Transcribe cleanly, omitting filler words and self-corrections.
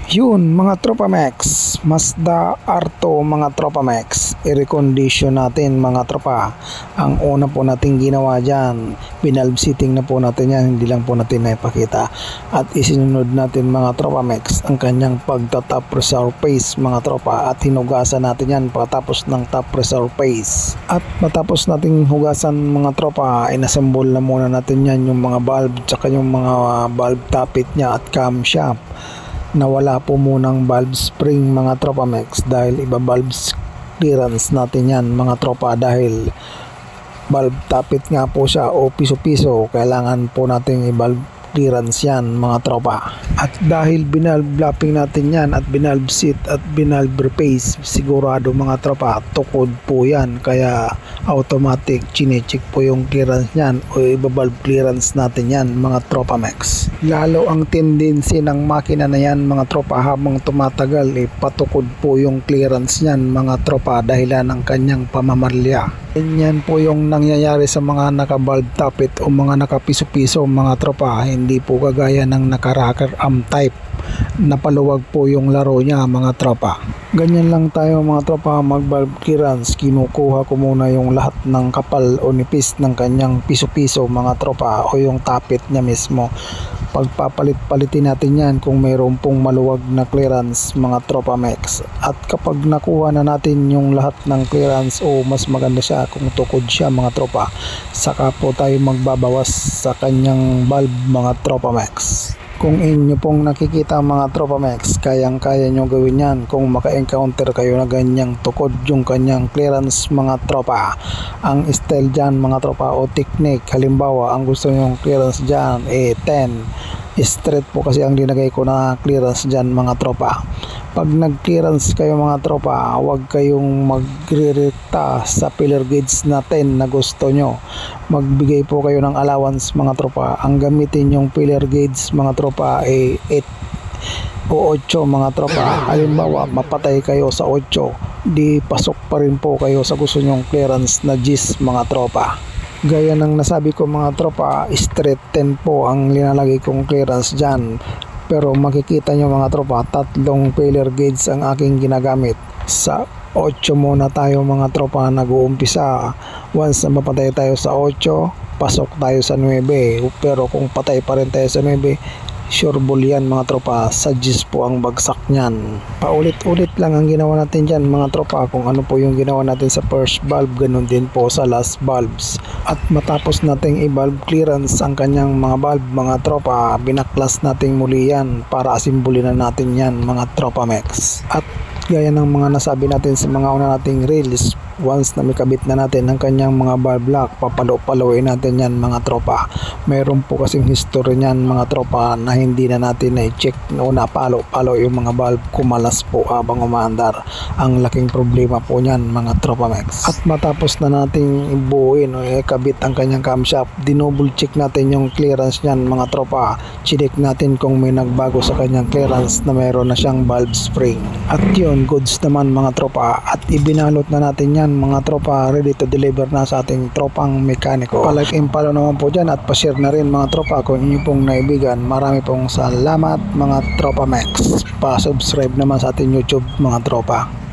Yun mga Tropa Max, Mazda R2 mga Tropa Max, i-recondition natin mga tropa. Ang una po nating ginawa dyan, binalb seating na po natin yan, hindi lang po natin naipakita. At isinunod natin mga Tropa Max ang kanyang pagta-top resurface mga tropa, at hinugasan natin yan pagkatapos ng top resurface. At matapos nating hugasan mga tropa, inassemble na muna natin yan, yung mga valve tsaka yung mga valve tappet nya at camshaft. Nawala po munang valve spring mga Tropa Max dahil iba valve clearance natin yan mga tropa, dahil valve tappet nga po siya o piso-piso, kailangan po natin i-valve clearance yan mga tropa. At dahil binalve lapping natin yan at binalve seat at binalve repace, sigurado mga tropa tukod po yan, kaya automatic chinecheck po yung clearance yan o iba-valve clearance natin yan mga Tropa Max. Lalo ang tendency ng makina na yan mga tropa, habang tumatagal patukod po yung clearance yan mga tropa dahilan ng kanyang pamamarya. Yan po yung nangyayari sa mga naka-valve tappet o mga nakapiso-piso mga tropa, hindi po kagaya ng naka-rocker arm type na paluwag po yung laro niya mga tropa. Ganyan lang tayo mga tropa mag-valve clearance, kinukuha ko muna yung lahat ng kapal o nipis ng kanyang piso-piso mga tropa o yung tappet niya mismo. Pagpapalit-palitin natin yan kung mayroon pong maluwag na clearance mga Tropa Max. At kapag nakuha na natin yung lahat ng clearance o mas maganda siya kung tukod siya mga tropa, saka po tayo magbabawas sa kanyang valve mga Tropa Max. Kung inyo pong nakikita mga Tropa Max, kayang-kaya nyo gawin yan kung maka-encounter kayo na ganyang tukod yung kanyang clearance mga tropa. Ang style dyan mga tropa o technique, halimbawa ang gusto nyong clearance dyan 10 straight po kasi ang dinagay ko na clearance dyan mga tropa. Pag nag-clearance kayo mga tropa, huwag kayong magre-rekta sa pillar gauge na 10 na gusto nyo. Magbigay po kayo ng allowance mga tropa. Ang gamitin yung pillar gauge mga tropa ay 8 o 8 mga tropa. Halimbawa mapatay kayo sa 8, di pasok pa rin po kayo sa gusto nyong clearance na G's mga tropa. Gaya ng nasabi ko mga tropa, straight 10 po ang linalagay kong clearance dyan. Pero makikita nyo mga tropa, tatlong pillar gauge ang aking ginagamit. Sa 8 muna tayo mga tropa nag-uumpisa. Once na mapatay tayo sa 8, pasok tayo sa 9. Pero kung patay pa rin tayo sa 9, sure ball yan mga tropa, sa G's po ang bagsak nyan. Paulit-ulit lang ang ginawa natin dyan mga tropa. Kung ano po yung ginawa natin sa first valve, ganun din po sa last valves. At matapos nating i-valve clearance ang kanyang mga valve mga tropa, binaklas nating muli yan para asimbuli na natin yan mga Tropa Max. At gaya ng mga nasabi natin sa mga una nating reels, once na may kabit na natin ang kanyang mga valve lock, papalo-paloin natin yan mga tropa. Mayroon po kasing history niyan mga tropa na hindi na natin na-check o napalo-palo yung mga valve, kumalas po habang umaandar. Ang laking problema po niyan mga Tropa Max. At matapos na nating ibuuin o kabit ang kanyang camshaft, dinouble check natin yung clearance niyan mga tropa. Check natin kung may nagbago sa kanyang clearance na mayroon na siyang valve spring. At yun, goods naman mga tropa, at ibinalot na natin yan mga tropa, ready to deliver na sa ating tropang mekaniko. Palike and follow naman po dyan at pa-share na rin mga tropa kung inyo pong naibigan. Marami pong salamat mga Tropa Max. Pa-subscribe naman sa ating YouTube mga tropa.